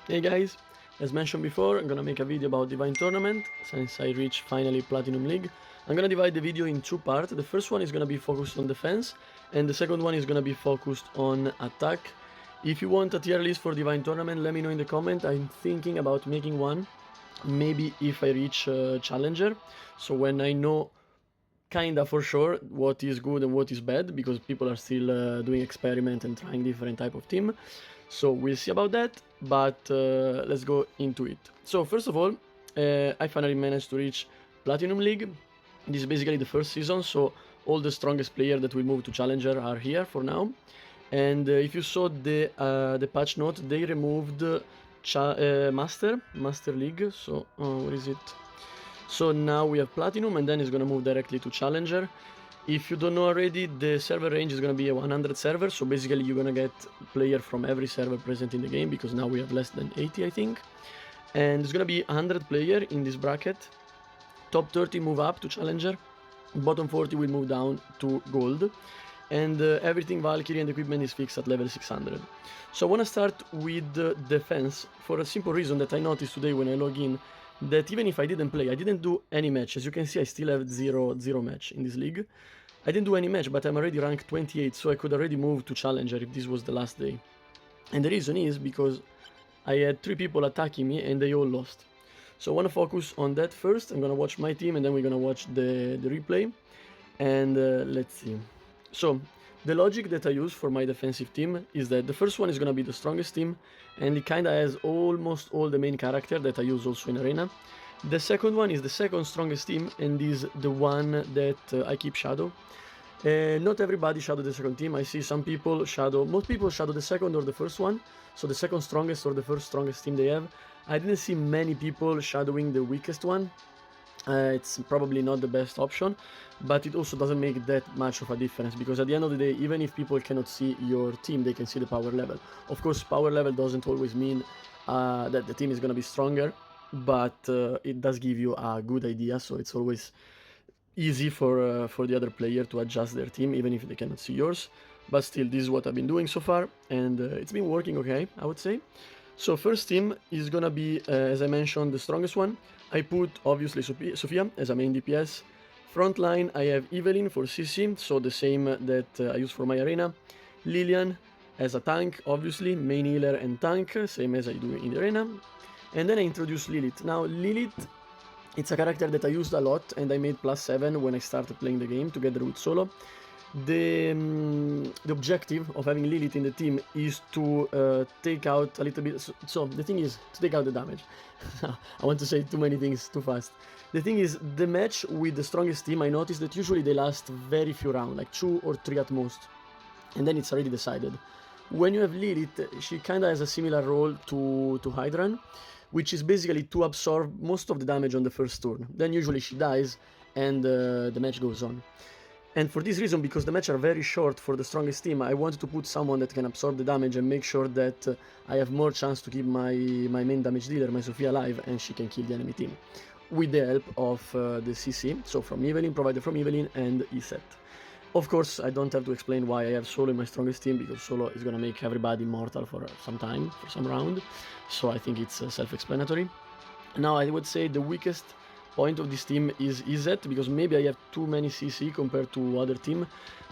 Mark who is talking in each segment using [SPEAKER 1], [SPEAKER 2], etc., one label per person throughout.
[SPEAKER 1] Hey guys, as mentioned before, I'm gonna make a video about Divine Tournament, since I reached finally Platinum League. I'm gonna divide the video in two parts. The first one is gonna be focused on defense, and the second one is gonna be focused on attack. If you want a tier list for Divine Tournament, let me know in the comment. I'm thinking about making one, maybe if I reach Challenger, so when I know kinda for sure what is good and what is bad, because people are still doing experiment and trying different type of team. So we'll see about that, but let's go into it. So first of all, I finally managed to reach Platinum League. This is basically the first season, so all the strongest players that will move to Challenger are here for now. And if you saw the patch note, they removed Master League. So where is it? So now we have Platinum, and then it's gonna move directly to Challenger. If you don't know already, the server range is gonna be a 100 server, so basically you're gonna get player from every server present in the game, because now we have less than 80, I think. And it's gonna be 100 player in this bracket. Top 30 move up to Challenger, bottom 40 will move down to Gold. And everything Valkyrie and equipment is fixed at level 600. So I wanna start with defense, for a simple reason that I noticed today when I log in, that even if I didn't play, I didn't do any match. As you can see, I still have zero match in this league. I didn't do any match, but I'm already ranked 28, so I could already move to Challenger if this was the last day. And the reason is because I had 3 people attacking me and they all lost. So I want to focus on that first. I'm gonna watch my team and then we're gonna watch the replay. And let's see. So the logic that I use for my defensive team is that the first one is gonna be the strongest team, and it kinda has almost all the main character that I use also in Arena. The second one is the second strongest team, and is the one that I keep shadow. Not everybody shadow the second team. I see some people shadow, most people shadow the second or the first one, so the second strongest or the first strongest team they have. I didn't see many people shadowing the weakest one. It's probably not the best option, but it also doesn't make that much of a difference, because at the end of the day, even if people cannot see your team, they can see the power level. Of course, power level doesn't always mean that the team is gonna be stronger, but it does give you a good idea, so it's always easy for the other player to adjust their team, even if they cannot see yours. But still, this is what I've been doing so far, and it's been working okay, I would say. So first team is gonna be, as I mentioned, the strongest one. I put, obviously, Sophia as a main DPS. Front line, I have Evelyn for CC, so the same that I use for my arena. Lilian as a tank, obviously, main healer and tank, same as I do in the arena. And then I introduce Lilith. Now, Lilith, it's a character that I used a lot, and I made +7 when I started playing the game together with Solo. The objective of having Lilith in the team is to take out a little bit. So the thing is to take out the damage. I want to say too many things too fast. The thing is, the match with the strongest team, I noticed that usually they last very few rounds, like 2 or 3 at most, and then it's already decided. When you have Lilith, she kinda has a similar role to Hydran, which is basically to absorb most of the damage on the first turn. Then usually she dies and the match goes on. And for this reason, because the matches are very short for the strongest team, I wanted to put someone that can absorb the damage and make sure that I have more chance to keep my main damage dealer, my Sophia, alive, and she can kill the enemy team. With the help of the CC, so from Evelyn, provided from Evelyn, and Iset. Of course, I don't have to explain why I have Solo in my strongest team, because Solo is gonna make everybody immortal for some time, for some round, so I think it's self-explanatory. Now, I would say the weakest point of this team is Iset, because maybe I have too many CC compared to other team,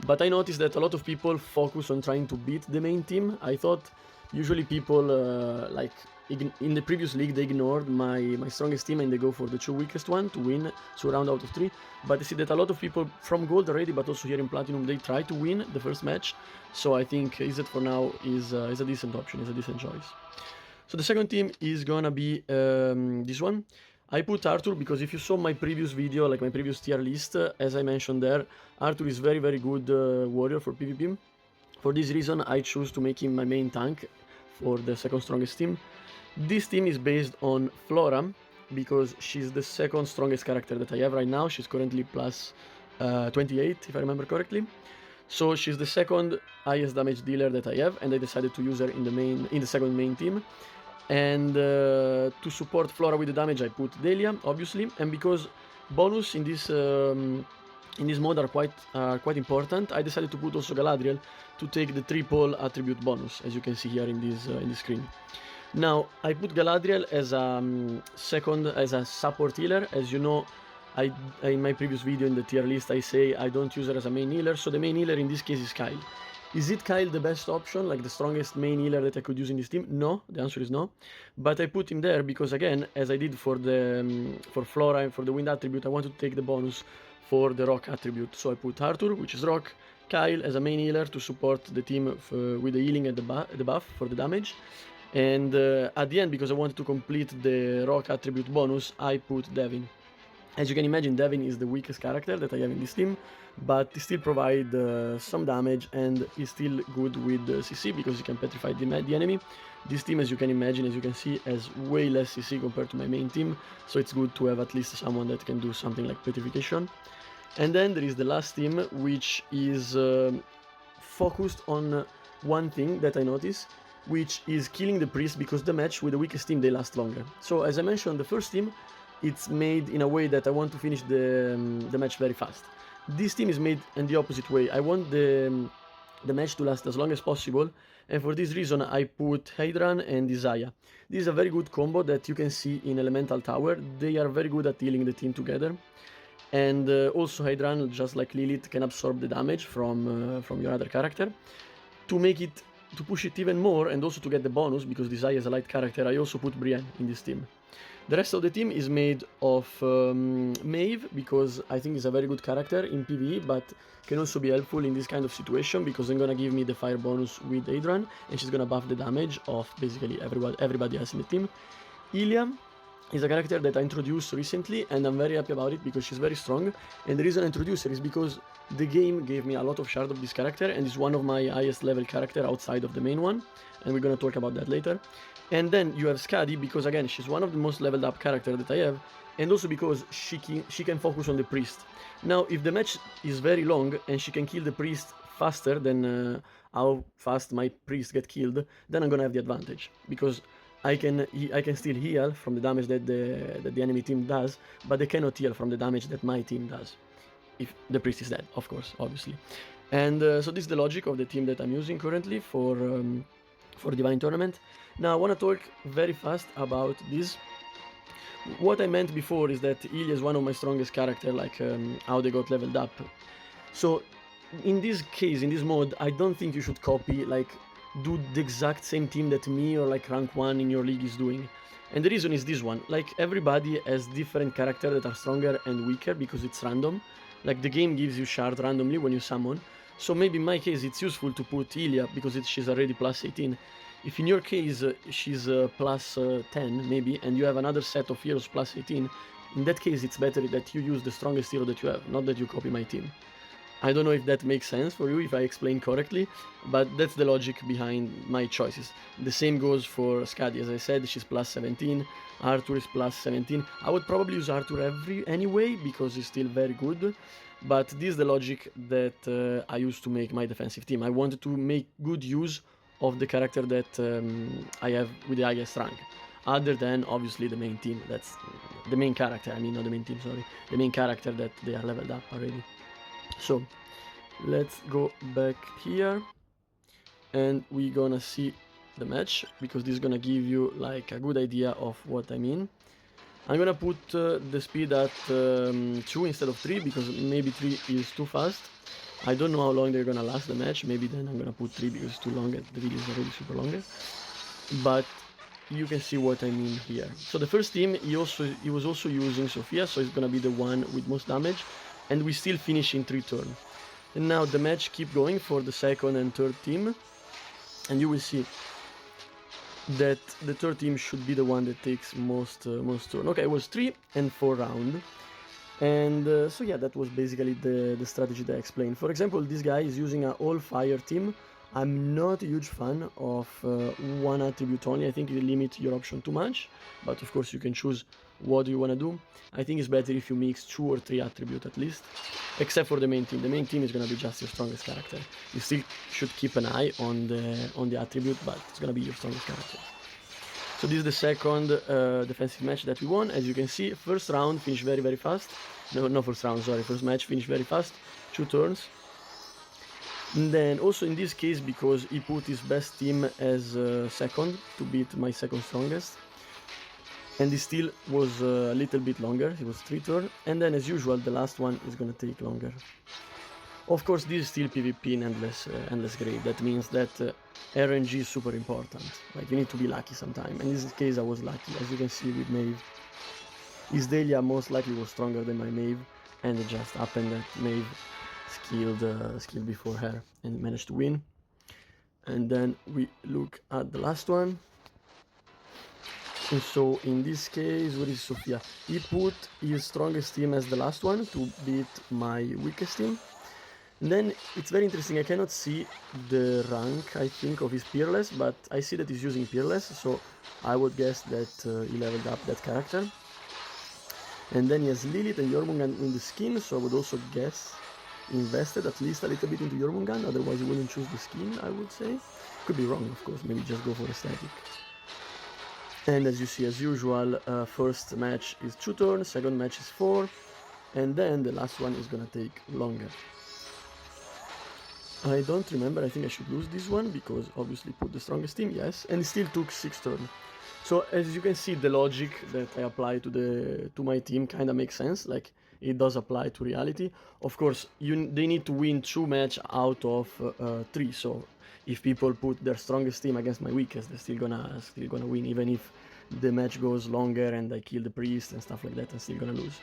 [SPEAKER 1] but I noticed that a lot of people focus on trying to beat the main team. I thought usually people, like in the previous league, they ignored my strongest team and they go for the 2 weakest one to win 2 rounds out of 3, but I see that a lot of people from Gold already, but also here in Platinum, they try to win the first match, so I think Iset for now is a decent option, is a decent choice. So the second team is gonna be this one. I put Arthur because if you saw my previous video, like my previous tier list, as I mentioned there, Arthur is very good warrior for PvP. For this reason, I choose to make him my main tank for the second strongest team. This team is based on Flora, because she's the second strongest character that I have right now. She's currently plus 28, if I remember correctly. So she's the second highest damage dealer that I have, and I decided to use her in the second main team. And to support Flora with the damage, I put Delia, obviously, and because bonus in this mode are quite important, I decided to put also Galadriel to take the triple attribute bonus, as you can see here in this screen. Now, I put Galadriel as a as a support healer. As you know, in my previous video in the tier list, I say I don't use her as a main healer, so the main healer in this case is Kyle. Is it Kyle the best option, like the strongest main healer that I could use in this team? No, the answer is no. But I put him there because, again, as I did for the for Flora and for the wind attribute, I wanted to take the bonus for the rock attribute. So I put Arthur, which is rock, Kyle as a main healer to support the team with the healing and the buff for the damage. And at the end, because I wanted to complete the rock attribute bonus, I put Devin. As you can imagine, Devin is the weakest character that I have in this team, but he still provides some damage and is still good with CC because he can petrify the enemy. This team, as you can imagine, as you can see, has way less CC compared to my main team, so it's good to have at least someone that can do something like petrification. And then there is the last team, which is focused on one thing that I noticed, which is killing the priest, because the match with the weakest team, they last longer. So as I mentioned, the first team, it's made in a way that I want to finish the match very fast. This team is made in the opposite way. I want the match to last as long as possible, and for this reason I put Hadran and Isaiah. This is a very good combo that you can see in Elemental Tower. They are very good at healing the team together. And also Hadran, just like Lilith, can absorb the damage from your other character. To push it even more, and also to get the bonus, because Desire is a light character, I also put Brienne in this team. The rest of the team is made of Maeve, because I think is a very good character in PvE, but can also be helpful in this kind of situation, because I'm gonna give me the fire bonus with Hadran, and she's gonna buff the damage of basically everybody else in the team. Ilya is a character that I introduced recently, and I'm very happy about it because she's very strong. And the reason I introduced her is because the game gave me a lot of shards of this character, and is one of my highest level character outside of the main one, and we're gonna talk about that later. And then you have Skadi, because again, she's one of the most leveled up character that I have, and also because she can focus on the priest. Now, if the match is very long and she can kill the priest faster than how fast my priest get killed, then I'm gonna have the advantage, because I can still heal from the damage that the enemy team does, but they cannot heal from the damage that my team does. If the priest is dead, of course, obviously. And so this is the logic of the team that I'm using currently for Divine Tournament. Now I want to talk very fast about this. What I meant before is that Ilya is one of my strongest characters, like how they got leveled up. So in this case, in this mode, I don't think you should copy, like, do the exact same team that me or like rank 1 in your league is doing. And the reason is this one, like everybody has different characters that are stronger and weaker because it's random. Like the game gives you shards randomly when you summon. So maybe in my case it's useful to put Ilya because she's already plus 18. If in your case she's plus 10 maybe, and you have another set of heroes plus 18, in that case it's better that you use the strongest hero that you have, not that you copy my team. I don't know if that makes sense for you, if I explain correctly, but that's the logic behind my choices. The same goes for Skadi, as I said, she's plus 17, Arthur is plus 17. I would probably use Arthur anyway, because he's still very good, but this is the logic that I used to make my defensive team. I wanted to make good use of the character that I have with the highest rank, other than obviously the main team, that's the main character, I mean not the main team, sorry, the main character that they are leveled up already. So let's go back here and we're gonna see the match, because this is gonna give you like a good idea of what I mean. I'm gonna put the speed at 2 instead of 3, because maybe 3 is too fast. I don't know how long they're gonna last the match, maybe then I'm gonna put 3 because it's too long, the video is already super long. But you can see what I mean here. So the first team, he was also using Sophia, so it's gonna be the one with most damage, and we still finish in 3 turns. And now the match keep going for the second and third team, and you will see that the third team should be the one that takes most turn. Okay, it was 3 and 4 round, and so yeah, that was basically the strategy that I explained. For example, this guy is using an all fire team. I'm not a huge fan of one attribute only. I think you limit your option too much, but of course you can choose what you want to do. I think it's better if you mix 2 or 3 attributes at least, except for the main team. The main team is going to be just your strongest character. You still should keep an eye on the attribute, but it's going to be your strongest character. So this is the second defensive match that we won. As you can see, first round finished very, very fast. No, not first round, sorry. First match finished very fast. 2 turns. And then also in this case, because he put his best team as second to beat my second strongest, and he still was a little bit longer, it was 3 turns, and then as usual the last one is gonna take longer. Of course this is still PvP in endless grade, that means that RNG is super important, like you need to be lucky sometime, and in this case I was lucky, as you can see with Maeve. His Dahlia most likely was stronger than my Maeve, and it just happened that Maeve skilled before her and managed to win. And then we look at the last one. And so in this case, what is Sofia? He put his strongest team as the last one to beat my weakest team. And then it's very interesting, I cannot see the rank, I think, of his Peerless, but I see that he's using Peerless, so I would guess that he leveled up that character. And then he has Lilith and Jormungand in the skin, so I would also guess invested at least a little bit into Jormungand, otherwise he wouldn't choose the skin, I would say. Could be wrong, of course, maybe just go for aesthetic. And as you see, as usual, first match is 2 turns, second match is 4, and then the last one is gonna take longer. I don't remember, I think I should lose this one, because obviously put the strongest team, yes, and it still took 6 turns. So as you can see, the logic that I apply to my team kinda makes sense, like it does apply to reality. Of course, they need to win 2 matches out of 3, so if people put their strongest team against my weakest, they're still gonna win, even if the match goes longer and I kill the priest and stuff like that, I'm still gonna lose.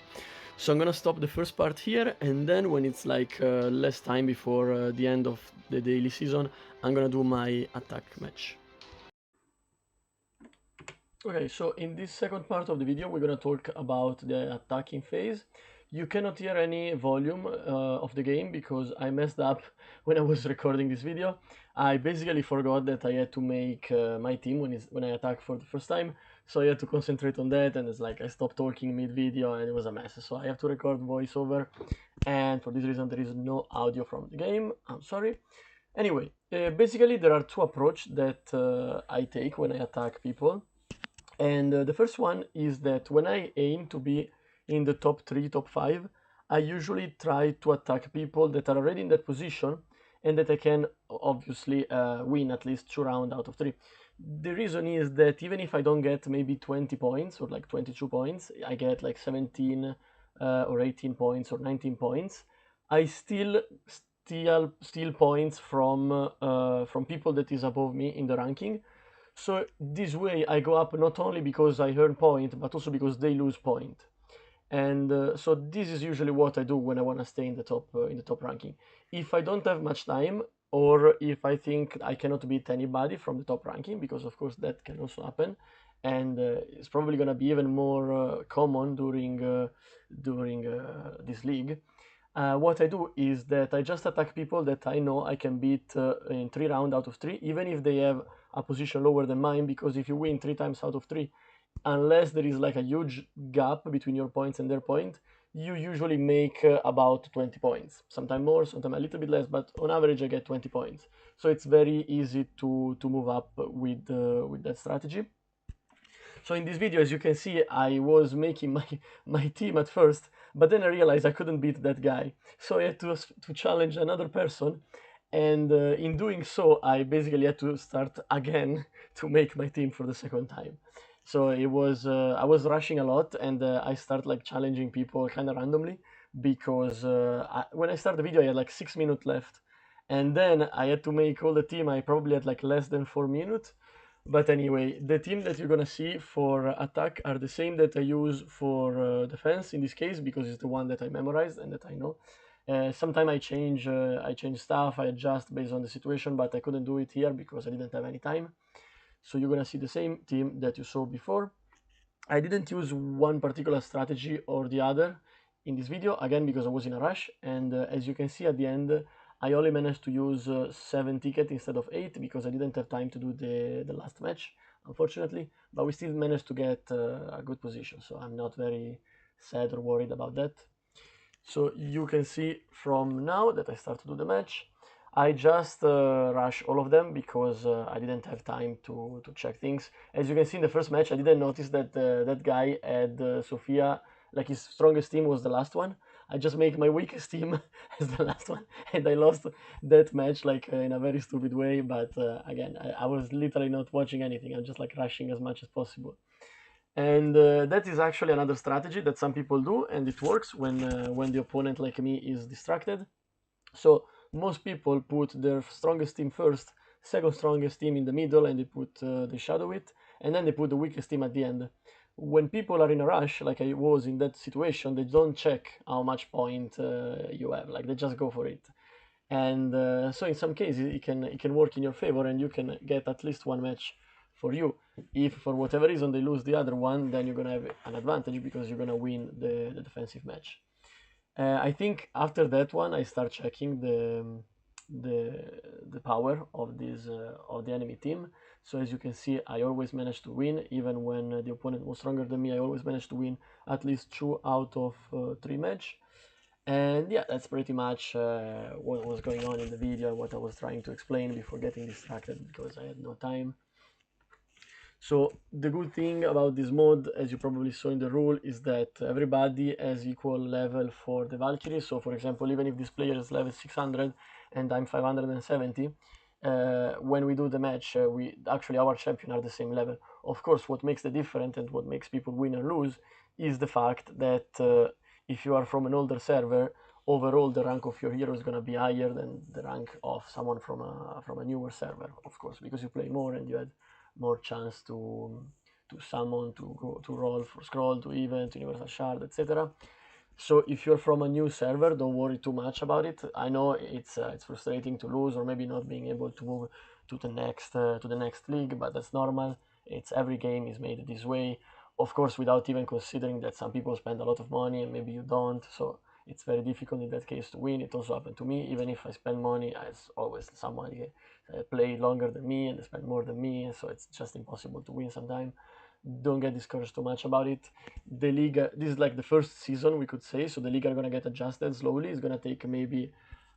[SPEAKER 1] So I'm gonna stop the first part here, and then when it's like less time before the end of the daily season, I'm gonna do my attack match. Okay, so in this second part of the video, we're gonna talk about the attacking phase. You cannot hear any volume of the game because I messed up when I was recording this video. I basically forgot that I had to make my team when I attack for the first time, so I had to concentrate on that, and it's like I stopped talking mid-video and it was a mess. So I have to record voiceover, and for this reason there is no audio from the game. I'm sorry. Anyway, basically there are 2 approaches that I take when I attack people. And the first one is that when I aim to be in the top 3, top 5, I usually try to attack people that are already in that position and that I can obviously win at least 2 rounds out of 3. The reason is that even if I don't get maybe 20 points or like 22 points, I get like 17 or 18 points or 19 points, I still steal points from people that is above me in the ranking. So this way I go up not only because I earn point, but also because they lose point. And so this is usually what I do when I want to stay in the top ranking. If I don't have much time, or if I think I cannot beat anybody from the top ranking, because of course that can also happen, and it's probably gonna be even more common during this league. What I do is that I just attack people that I know I can beat in 3 rounds out of 3, even if they have a position lower than mine, because if you win 3 times out of 3, unless there is like a huge gap between your points and their point, you usually make about 20 points. Sometimes more, sometimes a little bit less, but on average I get 20 points. So it's very easy to move up with that strategy. So in this video, as you can see, I was making my team at first, but then I realized I couldn't beat that guy. So I had to challenge another person, and in doing so, I basically had to start again to make my team for the second time. So it was I was rushing a lot, and I start like challenging people kind of randomly because when I started the video, I had like 6 minutes left, and then I had to make all the team. I probably had like less than 4 minutes. But anyway, the team that you're gonna see for attack are the same that I use for defense in this case, because it's the one that I memorized and that I know. Sometimes I change stuff, I adjust based on the situation, but I couldn't do it here because I didn't have any time. So you're gonna see the same team that you saw before. I didn't use one particular strategy or the other in this video, again because I was in a rush, and as you can see at the end, I only managed to use 7 tickets instead of 8 because I didn't have time to do the last match, unfortunately, but we still managed to get a good position, so I'm not very sad or worried about that. So you can see from now that I start to do the match, I just rush all of them because I didn't have time to check things. As you can see in the first match, I didn't notice that that guy had Sophia, like his strongest team was the last one. I just make my weakest team as the last one, and I lost that match like in a very stupid way. But again, I was literally not watching anything. I'm just like rushing as much as possible. And that is actually another strategy that some people do, and it works when the opponent like me is distracted. So most people put their strongest team first, second strongest team in the middle, and they put they shadow it, and then they put the weakest team at the end. When people are in a rush, like I was in that situation, they don't check how much point you have. Like they just go for it. And so in some cases it can work in your favor, and you can get at least one match for you. If for whatever reason they lose the other one, then you're gonna have an advantage because you're gonna win the defensive match. I think after that one, I start checking the power of this of the enemy team. So as you can see, I always manage to win, even when the opponent was stronger than me. I always managed to win at least 2 out of 3 match. And yeah, that's pretty much what was going on in the video, what I was trying to explain before getting distracted because I had no time. So the good thing about this mod, as you probably saw in the rule, is that everybody has equal level for the Valkyrie. So for example, even if this player is level 600 and I'm 570, when we do the match, our champion are the same level. Of course, what makes the difference and what makes people win or lose is the fact that if you are from an older server, overall the rank of your hero is going to be higher than the rank of someone from a newer server, of course, because you play more and you had more chance to summon, to roll for scroll, to event, universal shard, etc. So if you're from a new server, don't worry too much about it. I know it's frustrating to lose or maybe not being able to move to the next league, but that's normal. It's every game is made this way. Of course, without even considering that some people spend a lot of money and maybe you don't. So it's very difficult in that case to win. It also happened to me. Even if I spend money, it's always somebody play longer than me and they spend more than me. So it's just impossible to win sometimes. Don't get discouraged too much about it. The league, this is like the first season, we could say, so the league are gonna get adjusted slowly. It's gonna take maybe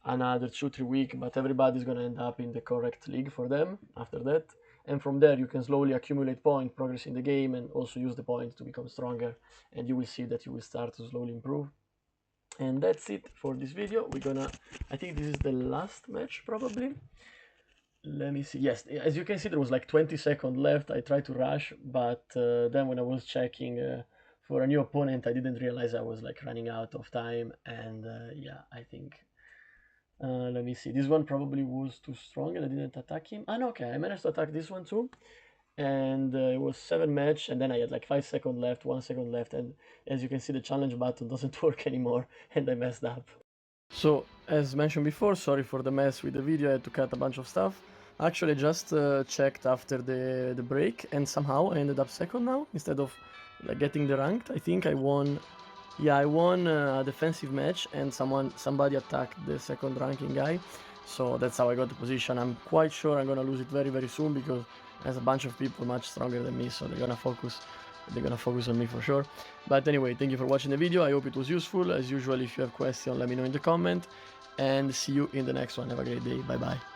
[SPEAKER 1] another 2-3 weeks, but everybody's gonna end up in the correct league for them after that. And from there, you can slowly accumulate points, progress in the game, and also use the points to become stronger. And you will see that you will start to slowly improve. And that's it for this video. I think this is the last match probably. Let me see. Yes, as you can see, there was like 20 seconds left. I tried to rush, but then when I was checking for a new opponent, I didn't realize I was like running out of time. And yeah, I think, let me see. This one probably was too strong and I didn't attack him. No, okay, I managed to attack this one too. And it was 7 match, and then I had like 5 seconds left, 1 second left, and as you can see, the challenge button doesn't work anymore, and I messed up. So, as mentioned before, sorry for the mess with the video, I had to cut a bunch of stuff. Actually, I just checked after the break, and somehow I ended up second now, instead of like getting the ranked. I think I won, yeah, I won a defensive match, and somebody attacked the second ranking guy. So that's how I got the position. I'm quite sure I'm gonna lose it very, very soon, because there's a bunch of people much stronger than me, so they're gonna focus on me for sure. But anyway, thank you for watching the video. I hope it was useful. As usual, if you have questions, let me know in the comment, and see you in the next one. Have a great day. Bye bye.